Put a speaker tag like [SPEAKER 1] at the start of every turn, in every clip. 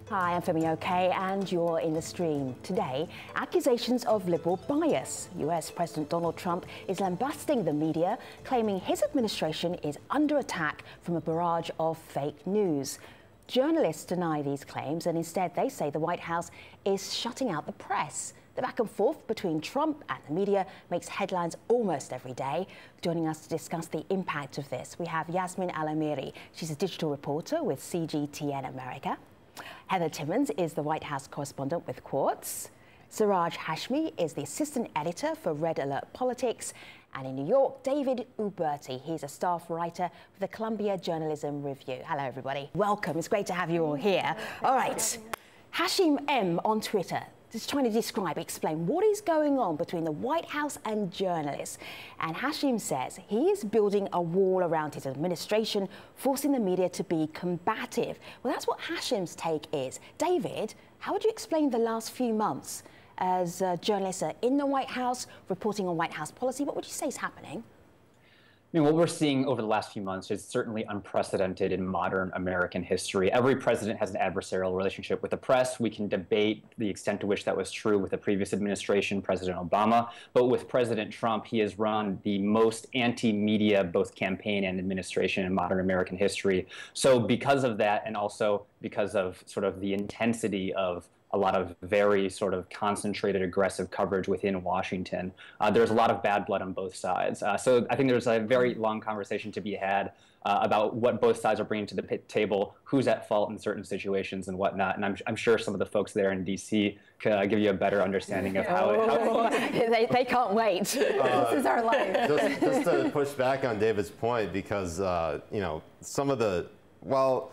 [SPEAKER 1] Hi, I'm Femi OK, and you're in the stream. Today, accusations of liberal bias. US President Donald Trump is lambasting the media, claiming his administration is under attack from a barrage of fake news. Journalists deny these claims, and instead they say the White House is shutting out the press. The back and forth between Trump and the media makes headlines almost every day. Joining us to discuss the impact of this, we have Yasmin Al-Amiri. She's a digital reporter with CGTN America. Heather Timmons is the White House correspondent with Quartz. Siraj Hashmi is the assistant editor for Red Alert Politics. And in New York, David Uberti. He's a staff writer for the Columbia Journalism Review. Hello, everybody. Welcome. It's great to have you all here. All right. Hashim M on Twitter, just trying to explain what is going on between the White House and journalists. And Hashim says he is building a wall around his administration, forcing the media to be combative. Well, that's what Hashim's take is. David, how would you explain the last few months as journalists are in the White House, reporting on White House policy? What would you say is happening?
[SPEAKER 2] I mean, what we're seeing over the last few months is certainly unprecedented in modern American history. Every president has an adversarial relationship with the press. We can debate the extent to which that was true with the previous administration, President Obama. But with President Trump, he has run the most anti-media, both campaign and administration in modern American history. So because of that, and also because of sort of the intensity of a lot of very sort of concentrated, aggressive coverage within Washington, there's a lot of bad blood on both sides. So I think there's a very long conversation to be had about what both sides are bringing to the table, who's at fault in certain situations and whatnot. And I'm sure some of the folks there in D.C. can give you a better understanding of how
[SPEAKER 1] they can't wait. This is our life.
[SPEAKER 3] Just to push back on David's point, because, you know, some of the, well,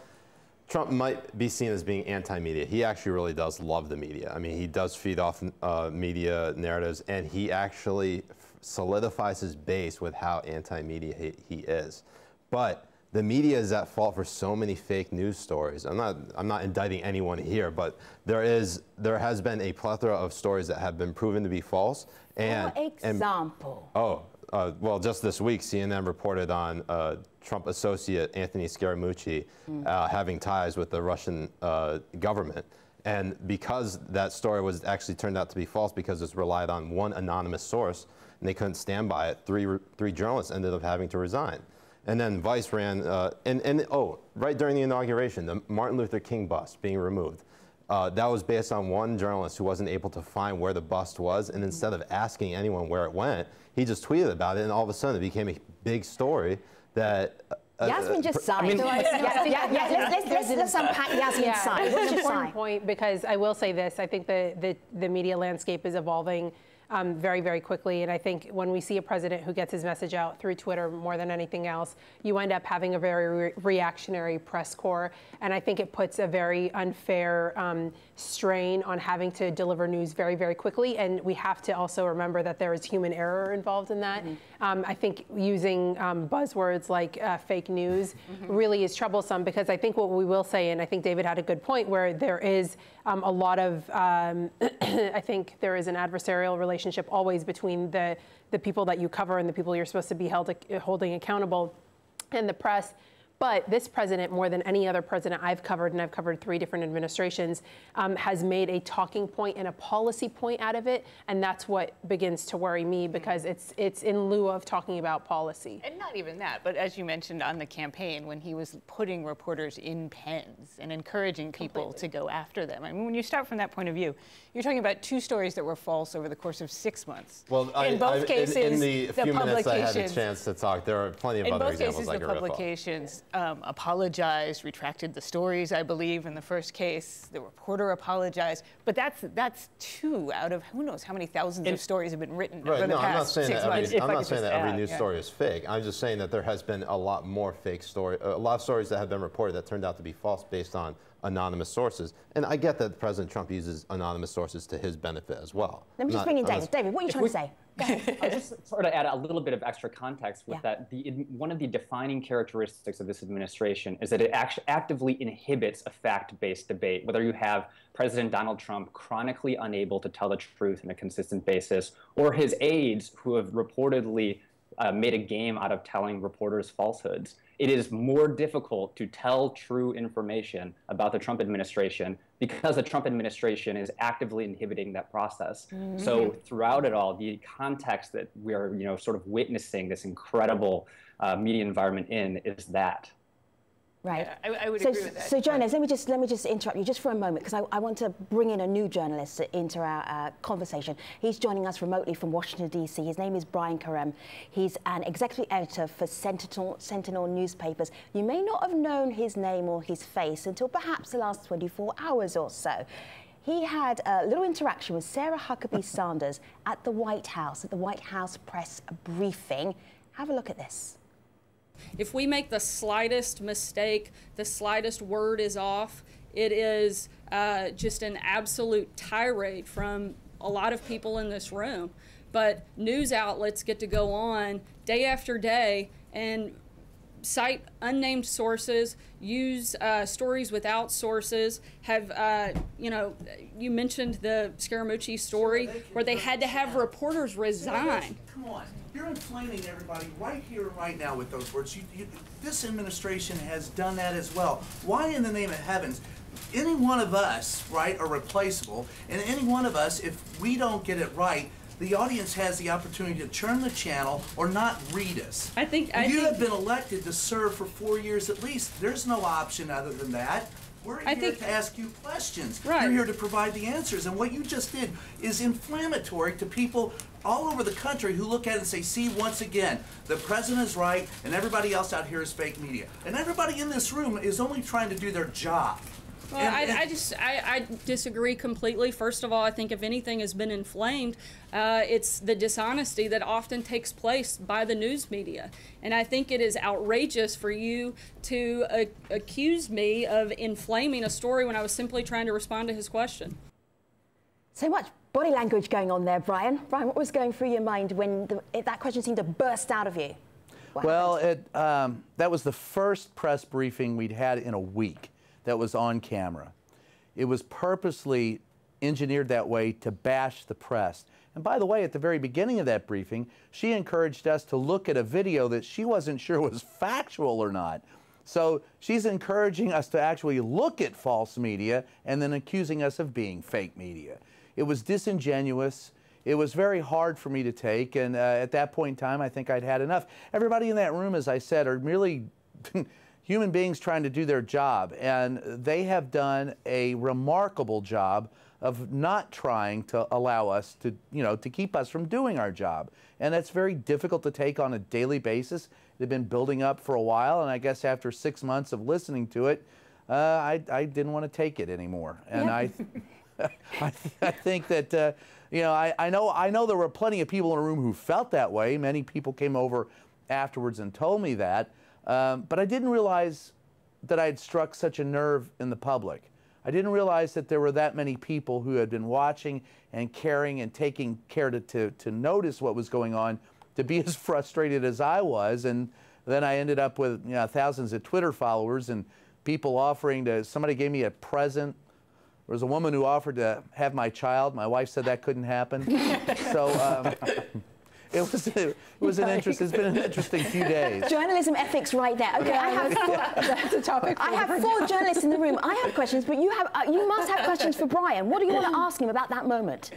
[SPEAKER 3] Trump might be seen as being anti-media. He actually really does love the media. I mean, he does feed off media narratives, and he actually solidifies his base with how anti-media he is. But the media is at fault for so many fake news stories. I'm not indicting anyone here, but there has been a plethora of stories that have been proven to be false.
[SPEAKER 1] For example.
[SPEAKER 3] Well, just this week, CNN reported on Trump associate Anthony Scaramucci having ties with the Russian government. And because that story was actually turned out to be false because it's relied on one anonymous source and they couldn't stand by it, three journalists ended up having to resign. And then Vice ran, right during the inauguration, the Martin Luther King bust being removed. That was based on one journalist who wasn't able to find where the bust was, and instead of asking anyone where it went, he just tweeted about it, and all of a sudden it became a big story that...
[SPEAKER 1] Yasmin just sighed. Let's unpack Yasmin's sigh. What's your sigh?
[SPEAKER 4] Point, because I will say this, I think the media landscape is evolving very, very quickly. And I think when we see a president who gets his message out through Twitter more than anything else, you end up having a very reactionary press corps. And I think it puts a very unfair strain on having to deliver news very, very quickly. And we have to also remember that there is human error involved in that. I think using buzzwords like fake news really is troublesome, because I think what we will say, and I think David had a good point, where there is a lot of, I think there is an adversarial relationship always between the people that you cover and the people you're supposed to be holding accountable, and the press. But this president, more than any other president I've covered, and I've covered 3 different administrations, has made a talking point and a policy point out of it. And that's what begins to worry me, because it's in lieu of talking about policy.
[SPEAKER 5] And not even that, but as you mentioned on the campaign, when he was putting reporters in pens and encouraging people to go after them. I mean, when you start from that point of view, you're talking about 2 stories that were false over the course of 6 months.
[SPEAKER 3] Well,
[SPEAKER 5] in both cases,
[SPEAKER 3] in the few minutes I had a chance to talk, there are plenty of other examples I could riff off.
[SPEAKER 5] In both cases, the publications apologized, retracted the stories, I believe, in the first case. The reporter apologized. But that's 2 out of who knows how many thousands of stories have been written over the past 6 months.
[SPEAKER 3] I'm not saying that every news story is fake. I'm just saying that there has been a lot more fake stories, a lot of stories that have been reported that turned out to be false based on anonymous sources. And I get that President Trump uses anonymous sources to his benefit as well.
[SPEAKER 1] Let me just bring in David. David, what are you trying to say?
[SPEAKER 2] I'll just sort of add a little bit of extra context with that. One of the defining characteristics of this administration is that it actively inhibits a fact-based debate. Whether you have President Donald Trump chronically unable to tell the truth on a consistent basis, or his aides who have reportedly made a game out of telling reporters falsehoods. it is more difficult to tell true information about the Trump administration because the Trump administration is actively inhibiting that process. So throughout it all, the context that we are, sort of witnessing this incredible media environment in is that.
[SPEAKER 1] Right.
[SPEAKER 5] Yeah, I would agree with that.
[SPEAKER 1] So, journalists, let me just interrupt you just for a moment, because I want to bring in a new journalist into our conversation. He's joining us remotely from Washington, D.C. His name is Brian Karem. He's an executive editor for Sentinel newspapers. You may not have known his name or his face until perhaps the last 24 hours or so. He had a little interaction with Sarah Huckabee Sanders at the White House press briefing. Have a look at this.
[SPEAKER 6] If we make the slightest mistake, the slightest word is off, it is just an absolute tirade from a lot of people in this room. But news outlets get to go on day after day and cite unnamed sources, use stories without sources, have, you mentioned the Scaramucci story where they had to have reporters resign.
[SPEAKER 7] Come on, you're inflaming everybody right here and right now with those words. This administration has done that as well. Why in the name of heavens? Any one of us, right, are replaceable, and any one of us, if we don't get it right, the audience has the opportunity to turn the channel or not read us. You have been elected to serve for 4 years at least. There's no option other than that. We're here to ask you questions.
[SPEAKER 6] Right.
[SPEAKER 7] You're here to provide the answers. And what you just did is inflammatory to people all over the country who look at it and say, see, once again, the president is right and everybody else out here is fake media. And everybody in this room is only trying to do their job.
[SPEAKER 6] Well, I disagree completely. First of all, I think if anything has been inflamed, it's the dishonesty that often takes place by the news media. And I think it is outrageous for you to accuse me of inflaming a story when I was simply trying to respond to his question.
[SPEAKER 1] So much body language going on there, Brian. Brian, what was going through your mind when that question seemed to burst out of you?
[SPEAKER 8] Well, that was the first press briefing we'd had in a week that was on camera. It was purposely engineered that way to bash the press. And by the way, at the very beginning of that briefing, she encouraged us to look at a video that she wasn't sure was factual or not. So she's encouraging us to actually look at false media and then accusing us of being fake media. It was disingenuous. It was very hard for me to take, and at that point in time, I think I'd had enough. Everybody in that room, as I said, are merely human beings trying to do their job, and they have done a remarkable job of not trying to allow us to, to keep us from doing our job. And that's very difficult to take on a daily basis. It had been building up for a while, and I guess after 6 months of listening to it, I didn't want to take it anymore. And I think that, I know there were plenty of people in the room who felt that way. Many people came over afterwards and told me that. But I didn't realize that I had struck such a nerve in the public. I didn't realize that there were that many people who had been watching and caring and taking care to notice what was going on, to be as frustrated as I was. And then I ended up with thousands of Twitter followers and people offering to, somebody gave me a present. There was a woman who offered to have my child. My wife said that couldn't happen. So it's been an interesting few days.
[SPEAKER 1] Journalism ethics right there. Okay,
[SPEAKER 4] that's a topic.
[SPEAKER 1] I have 4 journalists in the room. I have questions, but you must have questions for Brian. What do you want to ask him about that moment?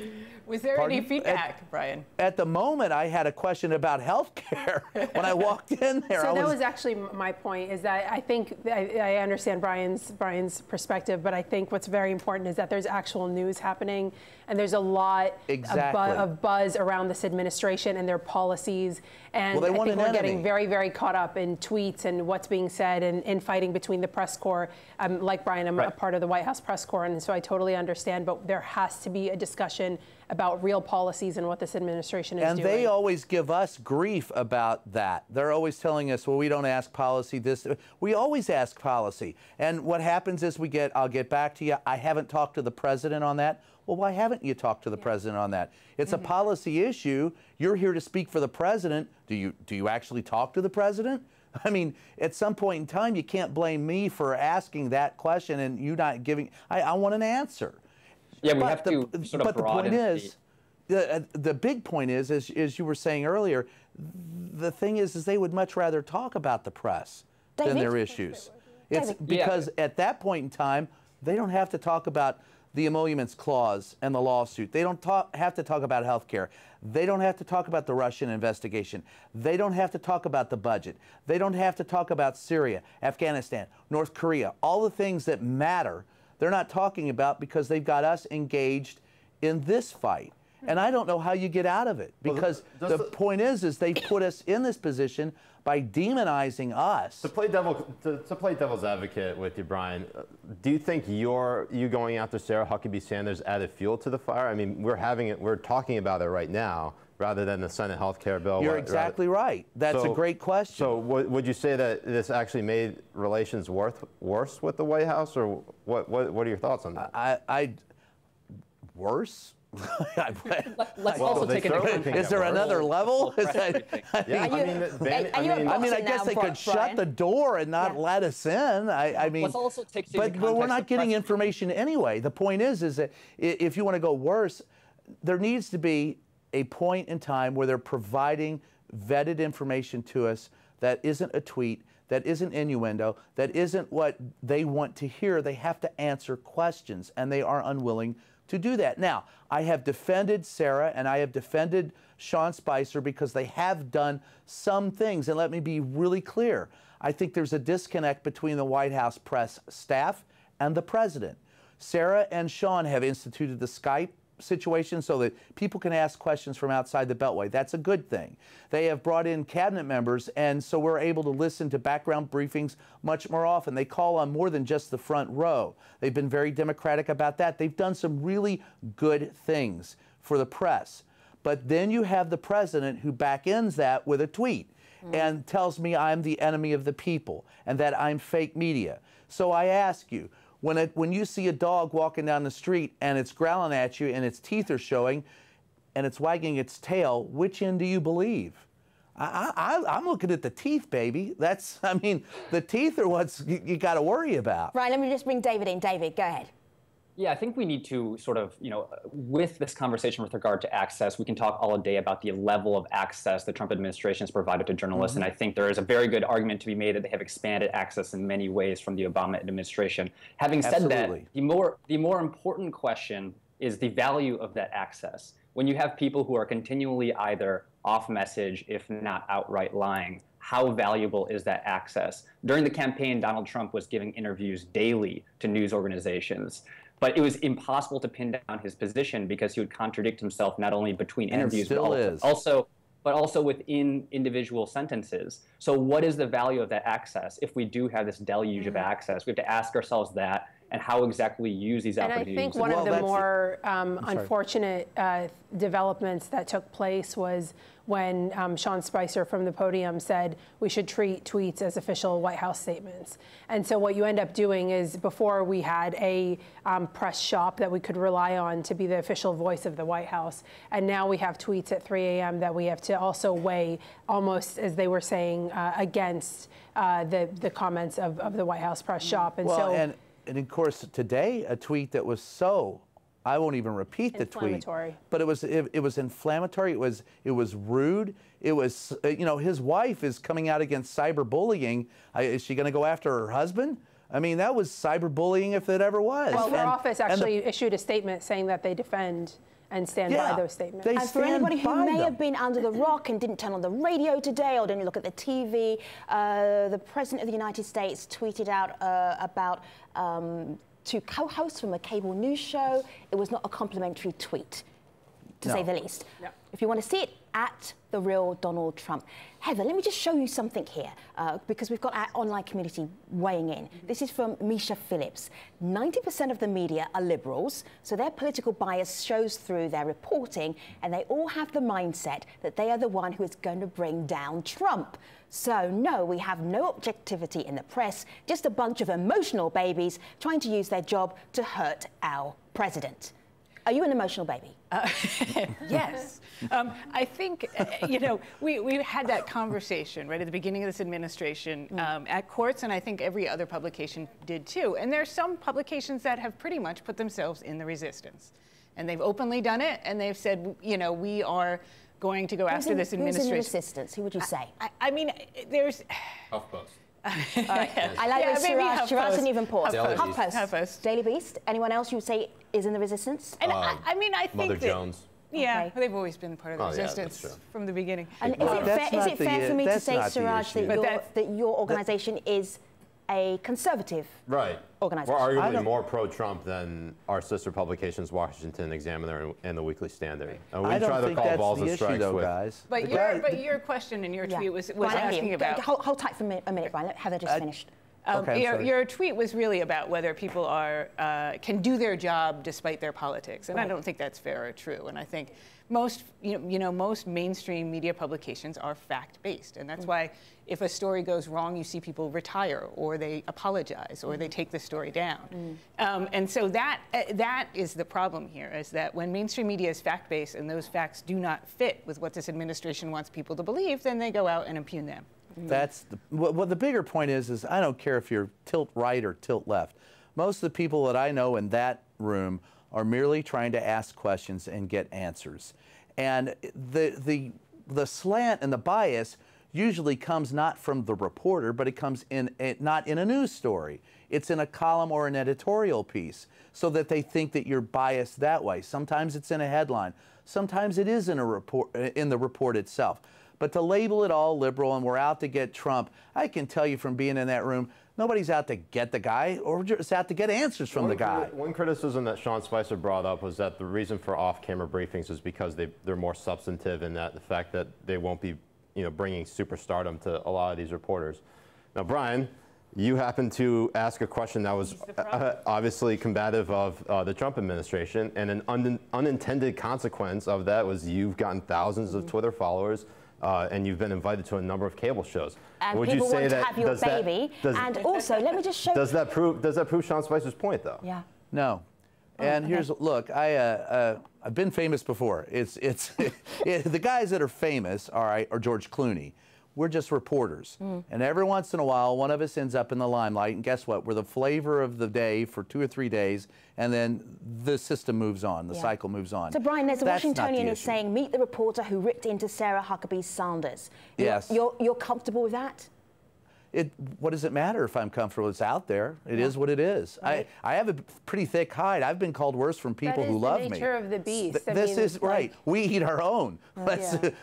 [SPEAKER 5] Was there any feedback, Brian?
[SPEAKER 8] At the moment, I had a question about health care when I walked in there.
[SPEAKER 4] So that was actually my point, is that I think I understand Brian's perspective, but I think what's very important is that there's actual news happening, and there's a lot of buzz around this administration and their policies. And I think we're getting very, very caught up in tweets and what's being said and infighting between the press corps. Like Brian, I'm a part of the White House press corps, and so I totally understand, but there has to be a discussion about real policies and what this administration is doing.
[SPEAKER 8] And they always give us grief about that. They're always telling us, well, we don't ask policy this. We always ask policy. And what happens is I'll get back to you. I haven't talked to the president on that. Well, why haven't you talked to the president on that? It's a policy issue. You're here to speak for the president. Do you actually talk to the president? I mean, at some point in time, you can't blame me for asking that question and you not giving. I want an answer.
[SPEAKER 2] Yeah, we have to sort of broaden
[SPEAKER 8] the big point is, as you were saying earlier, the thing is they would much rather talk about the press than
[SPEAKER 1] David?
[SPEAKER 8] their issues. It's
[SPEAKER 1] David.
[SPEAKER 8] because at that point in time, they don't have to talk about the emoluments clause and the lawsuit. They don't have to talk about health care. They don't have to talk about the Russian investigation. They don't have to talk about the budget. They don't have to talk about Syria, Afghanistan, North Korea, all the things that matter. They're not talking about because they've got us engaged in this fight. And I don't know how you get out of it, because the point is they put us in this position by demonizing us.
[SPEAKER 3] To play devil's advocate with you, Brian, do you think you going after Sarah Huckabee Sanders added fuel to the fire? I mean, we're talking about it right now rather than the Senate health care bill.
[SPEAKER 8] You're exactly right. That's a great question.
[SPEAKER 3] So would you say that this actually made relations worse with the White House, or what are your thoughts on that?
[SPEAKER 8] Worse?
[SPEAKER 2] Let's also take into account.
[SPEAKER 8] Is there another level?
[SPEAKER 1] I
[SPEAKER 8] guess they could shut the door and not let us in.
[SPEAKER 2] Let's also take into
[SPEAKER 8] but we're not getting information anyway. The point is that if you want to go worse, there needs to be a point in time where they're providing vetted information to us that isn't a tweet, that isn't innuendo, that isn't what they want to hear. They have to answer questions, and they are unwilling to do that. Now, I have defended Sarah and I have defended Sean Spicer because they have done some things. And let me be really clear. I think there's a disconnect between the White House press staff and the president. Sarah and Sean have instituted the Skype situation so that people can ask questions from outside the Beltway. That's a good thing. They have brought in cabinet members, and so we're able to listen to background briefings much more often. They call on more than just the front row. They've been very democratic about that. They've done some really good things for the press. But then you have the president who back-ends that with a tweet and tells me I'm the enemy of the people and that I'm fake media. So I ask you, when you see a dog walking down the street and it's growling at you and its teeth are showing and it's wagging its tail, which end do you believe? I'm looking at the teeth, baby. The teeth are what's you got to worry about.
[SPEAKER 1] Right, let me just bring David in. David, go ahead.
[SPEAKER 2] Yeah, I think we need to sort of, with this conversation with regard to access, we can talk all day about the level of access the Trump administration has provided to journalists. And I think there is a very good argument to be made that they have expanded access in many ways from the Obama administration. Having said that, the more important question is the value of that access. When you have people who are continually either off message, if not outright lying, how valuable is that access? During the campaign, Donald Trump was giving interviews daily to news organizations. But it was impossible to pin down his position because he would contradict himself not only between interviews, but also within individual sentences. So what is the value of that access if we do have this deluge of access? We have to ask ourselves that, and how exactly use these opportunities.
[SPEAKER 4] And I think one of the more unfortunate developments that took place was when Sean Spicer from the podium said we should treat tweets as official White House statements. And so what you end up doing is, before we had a press shop that we could rely on to be the official voice of the White House, and now we have tweets at 3 a.m. that we have to also weigh, almost as they were saying, against the comments of the White House press shop. And
[SPEAKER 8] And of course, today, a tweet that was I won't even repeat the tweet, but it was inflammatory. It was rude. It was, his wife is coming out against cyberbullying. Is she going to go after her husband? I mean, that was cyberbullying if it ever was.
[SPEAKER 4] Well, her office actually issued a statement saying that they defend and stand by those statements.
[SPEAKER 1] And for anybody who may have been under the rock and didn't turn on the radio today or didn't look at the TV, the President of the United States tweeted out about two co-hosts from a cable news show. It was not a complimentary tweet, to say the least. Yep. If you want to see it, at The Real Donald Trump. Heather, let me just show you something here, because we've got our online community weighing in. This is from Misha Phillips. 90% of the media are liberals, so their political bias shows through their reporting, and they all have the mindset that they are the one who is going to bring down Trump. So, no, we have no objectivity in the press, just a bunch of emotional babies trying to use their job to hurt our president. Are you an emotional baby?
[SPEAKER 5] Yes. I think, we had that conversation right at the beginning of this administration at courts, and I think every other publication did too. And there are some publications that have pretty much put themselves in the resistance. And they've openly done it, and they've said, we are going to go after this administration.
[SPEAKER 1] Who's in the resistance? Who would you say?
[SPEAKER 5] I mean, there's...
[SPEAKER 3] HuffPost.
[SPEAKER 1] I like those Siraj didn't even pause.
[SPEAKER 3] HuffPost.
[SPEAKER 1] Daily Beast. Anyone else you would say is in the resistance?
[SPEAKER 5] And I mean, I think
[SPEAKER 3] Mother
[SPEAKER 5] that,
[SPEAKER 3] Jones.
[SPEAKER 5] Yeah,
[SPEAKER 1] Okay.
[SPEAKER 5] they've always been part of the resistance from the beginning.
[SPEAKER 1] And is it fair for me to say, Siraj, that your organisation is a conservative organisation?
[SPEAKER 3] We're arguably more pro-Trump than our sister publications, Washington Examiner and the Weekly Standard. And we try to call balls and strikes with.
[SPEAKER 8] Guys.
[SPEAKER 5] But your question in your tweet was asking about.
[SPEAKER 1] Hold tight for a minute, Brian. Let Heather just finished.
[SPEAKER 5] Your tweet was really about whether people can do their job despite their politics, and I don't think that's fair or true. And I think most most mainstream media publications are fact-based, and that's why if a story goes wrong, you see people retire or they apologize or they take the story down. And so that is the problem here: is that when mainstream media is fact-based and those facts do not fit with what this administration wants people to believe, then they go out and impugn them.
[SPEAKER 8] That's what the bigger point is I don't care if you're tilt right or tilt left. Most of the people that I know in that room are merely trying to ask questions and get answers. And the slant and the bias usually comes not from the reporter, but it comes not in a news story. It's in a column or an editorial piece, so that they think that you're biased that way. Sometimes it's in a headline. Sometimes it is in a report, in the report itself. But to label it all liberal and we're out to get Trump, I can tell you from being in that room, nobody's out to get the guy or just out to get answers from the guy.
[SPEAKER 3] One criticism that Sean Spicer brought up was that the reason for off-camera briefings is because they're more substantive, in that the fact that they won't be bringing superstardom to a lot of these reporters. Now, Brian, you happened to ask a question that was obviously combative of the Trump administration, and an unintended consequence of that was you've gotten thousands of Twitter followers. And you've been invited to a number of cable shows.
[SPEAKER 1] And would people you say want to have your baby. And also, let me just show.
[SPEAKER 3] Does that prove Sean Spicer's point, though?
[SPEAKER 1] Yeah.
[SPEAKER 8] No. And here's look. I've been famous before. The guys that are famous, all right, are George Clooney. We're just reporters. And every once in a while, one of us ends up in the limelight, and guess what? We're the flavor of the day for 2 or 3 days, and then the system moves on, the cycle moves on.
[SPEAKER 1] So, Brian, there's a Washingtonian is saying, meet the reporter who ripped into Sarah Huckabee Sanders.
[SPEAKER 8] Yes.
[SPEAKER 1] You're comfortable with that?
[SPEAKER 8] What does it matter if I'm comfortable? It's out there. It is what it is. Right. I have a pretty thick hide. I've been called worse from people who love me.
[SPEAKER 4] That is the nature of the beast.
[SPEAKER 8] This is right. We eat our own. That's if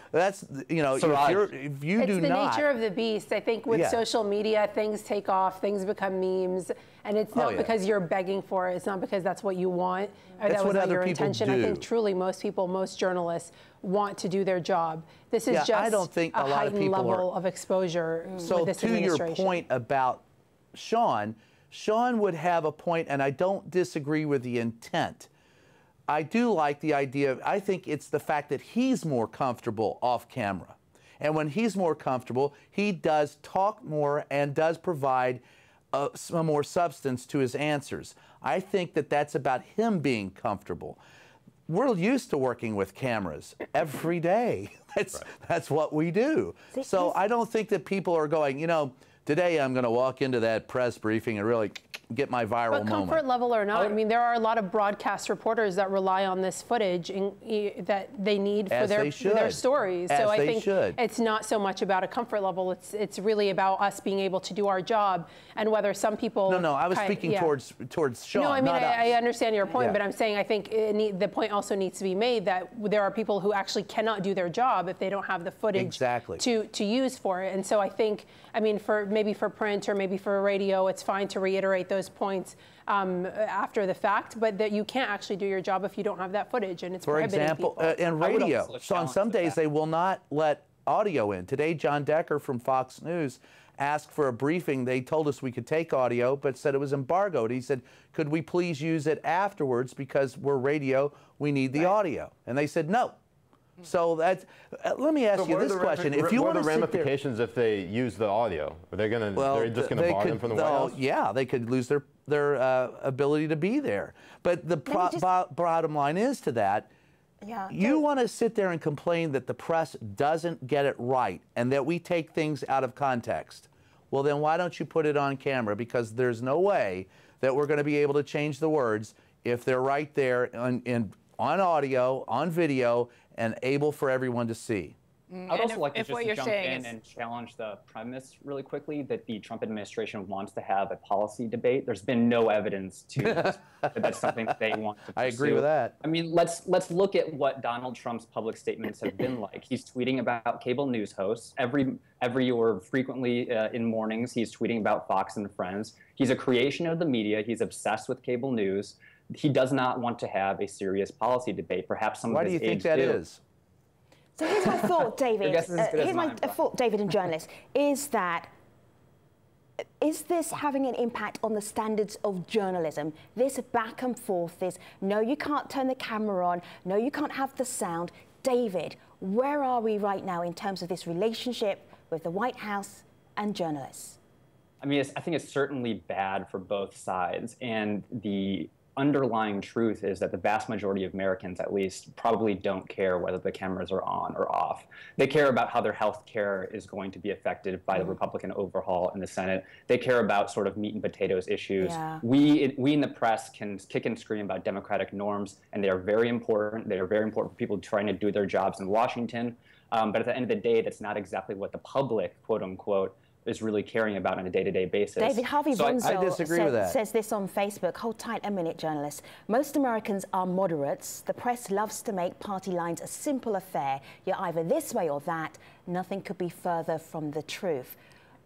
[SPEAKER 8] you do not.
[SPEAKER 4] It's the nature of the beast. I think with social media, things take off, things become memes, and it's not because you're begging for it. It's not because that's what you want or that was not your intention. I think truly most people, most journalists want to do their job. This is just
[SPEAKER 8] I don't think a
[SPEAKER 4] heightened level of exposure with this administration.
[SPEAKER 8] So to your point about Sean would have a point, and I don't disagree with the intent. I do like the idea. I think it's the fact that he's more comfortable off camera. And when he's more comfortable, he does talk more and does provide some more substance to his answers. I think that that's about him being comfortable. We're used to working with cameras every day. That's what we do. So I don't think that people are going, today I'm going to walk into that press briefing and really get my viral moment.
[SPEAKER 4] But comfort level or not, I mean, there are a lot of broadcast reporters that rely on this footage that they need for their stories. So I think it's not so much about a comfort level. It's really about us being able to do our job, and whether some people.
[SPEAKER 8] No, I was speaking towards Sean.
[SPEAKER 4] No, I mean I understand your point, but I'm saying I think the point also needs to be made that there are people who actually cannot do their job if they don't have the footage to use for it. And so I think, I mean, maybe for print or maybe for radio, it's fine to reiterate those points after the fact, but that you can't actually do your job if you don't have that footage, and it's prohibiting people.
[SPEAKER 8] For example, in radio, so on some days they will not let audio in. Today, John Decker from Fox News asked for a briefing. They told us we could take audio, but said it was embargoed. He said, could we please use it afterwards because we're radio, we need the audio. And they said no. So that's. Let me ask you this question: if you
[SPEAKER 3] what
[SPEAKER 8] want
[SPEAKER 3] are the ramifications if they use the audio? Are they going to? They're just going to bar them from the White House?
[SPEAKER 8] Yeah, they could lose their ability to be there. But the bottom line is to that. You want to sit there and complain that the press doesn't get it right and that we take things out of context. Well, then why don't you put it on camera? Because there's no way that we're going to be able to change the words if they're right there on audio, on video, and able for everyone to see.
[SPEAKER 2] I'd also like to
[SPEAKER 5] if what
[SPEAKER 2] just
[SPEAKER 5] you're
[SPEAKER 2] jump
[SPEAKER 5] saying
[SPEAKER 2] in
[SPEAKER 5] is-
[SPEAKER 2] and challenge the premise really quickly that the Trump administration wants to have a policy debate. There's been no evidence that that's something that they want to pursue.
[SPEAKER 8] I agree with that.
[SPEAKER 2] I mean, let's look at what Donald Trump's public statements have been like. He's tweeting about cable news hosts every or frequently in mornings. He's tweeting about Fox and Friends. He's a creation of the media. He's obsessed with cable news. He does not want to have a serious policy debate. Perhaps some
[SPEAKER 8] Why
[SPEAKER 2] of
[SPEAKER 8] do
[SPEAKER 2] his
[SPEAKER 8] you think
[SPEAKER 2] aides
[SPEAKER 8] that
[SPEAKER 2] do.
[SPEAKER 8] is?
[SPEAKER 1] So here's my thought, David.
[SPEAKER 2] guess is as good as
[SPEAKER 1] Here's my
[SPEAKER 2] mine.
[SPEAKER 1] thought, David and journalists, is this having an impact on the standards of journalism? This back and forth, this, no, you can't turn the camera on, no, you can't have the sound. David, where are we right now in terms of this relationship with the White House and journalists?
[SPEAKER 2] I mean, I think it's certainly bad for both sides. And the underlying truth is that the vast majority of Americans, at least, probably don't care whether the cameras are on or off. They care about how their health care is going to be affected by the Republican overhaul in the Senate. They care about sort of meat and potatoes issues.
[SPEAKER 1] Yeah.
[SPEAKER 2] We in the press can kick and scream about democratic norms, and they are very important. They are very important for people trying to do their jobs in Washington. But at the end of the day, that's not exactly what the public, quote unquote, is really caring about on a day-to-day basis.
[SPEAKER 1] David, Harvey
[SPEAKER 2] So
[SPEAKER 1] Bonzo
[SPEAKER 8] I disagree with that.
[SPEAKER 1] says this on Facebook. Hold tight a minute, journalists. Most Americans are moderates. The press loves to make party lines a simple affair. You're either this way or that. Nothing could be further from the truth.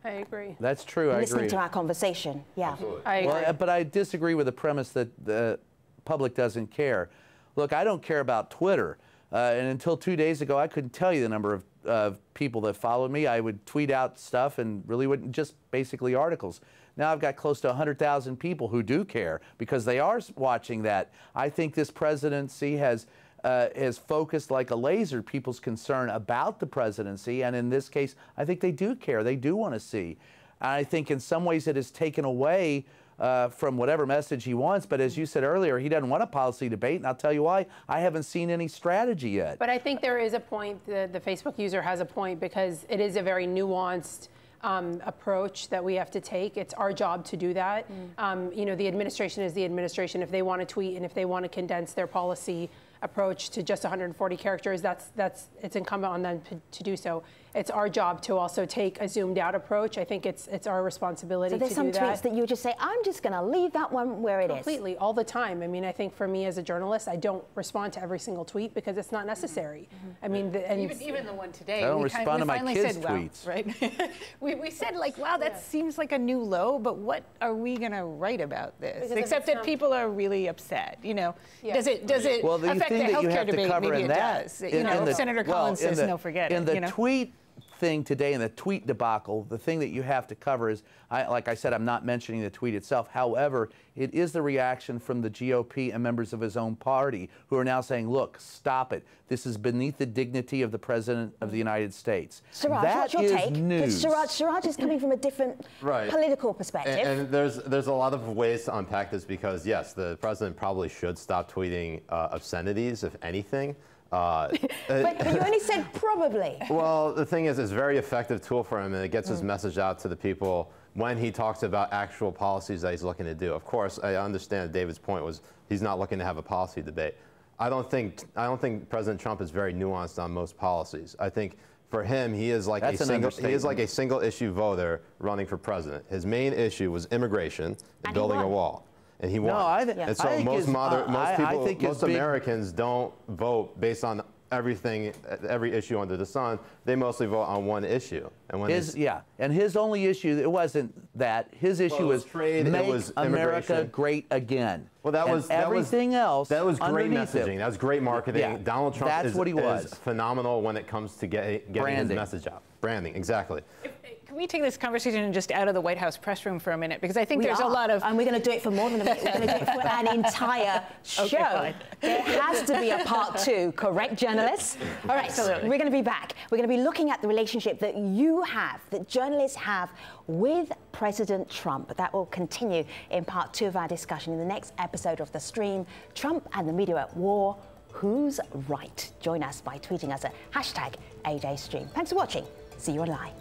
[SPEAKER 4] I agree.
[SPEAKER 8] That's true. I
[SPEAKER 1] Listening
[SPEAKER 8] agree.
[SPEAKER 1] to our conversation, yeah.
[SPEAKER 4] I agree.
[SPEAKER 8] Well, but I disagree with the premise that the public doesn't care. Look, I don't care about Twitter. And until 2 days ago, I couldn't tell you the number of people that followed me. I would tweet out stuff and really wouldn't, just basically articles. Now I've got close to 100,000 people who do care because they are watching that. I think this presidency has focused like a laser people's concern about the presidency. And in this case, I think they do care. They do want to see. And I think in some ways it has taken away from whatever message he wants. But as you said earlier, he doesn't want a policy debate. And I'll tell you why. I haven't seen any strategy yet.
[SPEAKER 4] But I think there is a point, the Facebook user has a point, because it is a very nuanced approach that we have to take. It's our job to do that. You know, the administration is the administration. If they want to tweet and if they want to condense their policy approach to just 140 characters, it's incumbent on them to do so. It's our job to also take a zoomed out approach. I think it's our responsibility to do that.
[SPEAKER 1] So there's some tweets that you would just say, I'm just going to leave that one where it is.
[SPEAKER 4] Completely, all the time. I mean, I think for me as a journalist, I don't respond to every single tweet because it's not necessary. I mean,
[SPEAKER 5] Even the one today.
[SPEAKER 8] I don't
[SPEAKER 5] we
[SPEAKER 8] respond to my
[SPEAKER 5] finally
[SPEAKER 8] kids'
[SPEAKER 5] said, wow,
[SPEAKER 8] tweets.
[SPEAKER 5] right? we said, like, wow, that seems like a new low, but what are we going to write about this?
[SPEAKER 4] Because
[SPEAKER 5] Except that people are really upset, you know.
[SPEAKER 4] Yeah.
[SPEAKER 5] Does it
[SPEAKER 8] Well, the
[SPEAKER 5] affect
[SPEAKER 8] thing
[SPEAKER 5] the
[SPEAKER 8] that you
[SPEAKER 5] healthcare
[SPEAKER 8] have to
[SPEAKER 5] debate?
[SPEAKER 8] cover
[SPEAKER 5] Maybe
[SPEAKER 8] in
[SPEAKER 5] it
[SPEAKER 8] that,
[SPEAKER 5] does. You know, if Senator Collins says no, forget it.
[SPEAKER 8] In the
[SPEAKER 5] you know?
[SPEAKER 8] tweet thing today, in the tweet debacle, the thing that you have to cover is, like I said, I'm not mentioning the tweet itself. However, it is the reaction from the GOP and members of his own party who are now saying, look, stop it. This is beneath the dignity of the President of the United States.
[SPEAKER 1] Siraj,
[SPEAKER 8] that
[SPEAKER 1] what's your
[SPEAKER 8] is
[SPEAKER 1] take?
[SPEAKER 8] news.
[SPEAKER 1] Siraj is coming from a different political perspective.
[SPEAKER 3] And there's a lot of ways to unpack this because, yes, the president probably should stop tweeting obscenities, if anything.
[SPEAKER 1] But you only said probably.
[SPEAKER 3] Well, the thing is, it's a very effective tool for him, and it gets his message out to the people when he talks about actual policies that he's looking to do. Of course, I understand David's point was he's not looking to have a policy debate. I don't think President Trump is very nuanced on most policies. I think for him, he is like a single issue voter running for president. His main issue was immigration and building a wall. And he won.
[SPEAKER 8] No,
[SPEAKER 3] and so most Americans don't vote based on every issue under the sun. They mostly vote on one issue. And when
[SPEAKER 8] and his only issue, it wasn't that. His issue was
[SPEAKER 3] trade,
[SPEAKER 8] make America great again.
[SPEAKER 3] Well, that was
[SPEAKER 8] everything else.
[SPEAKER 3] That was great
[SPEAKER 8] messaging.
[SPEAKER 3] That was great marketing.
[SPEAKER 8] Yeah,
[SPEAKER 3] Donald Trump is phenomenal when it comes to getting his message out. Branding, exactly.
[SPEAKER 5] Can we take this conversation just out of the White House press room for a minute? Because I think there's a lot of...
[SPEAKER 1] And we're going to do it for more than a minute. We're going to do it for an entire show.
[SPEAKER 5] Okay,
[SPEAKER 1] there has to be a part two, correct, journalists? All right,
[SPEAKER 5] Absolutely.
[SPEAKER 1] We're going to be back. We're going to be looking at the relationship that you have, that journalists have with President Trump. That will continue in part two of our discussion in the next episode of The Stream. Trump and the media at war. Who's right? Join us by tweeting us at #AJStream. Thanks for watching. See you online.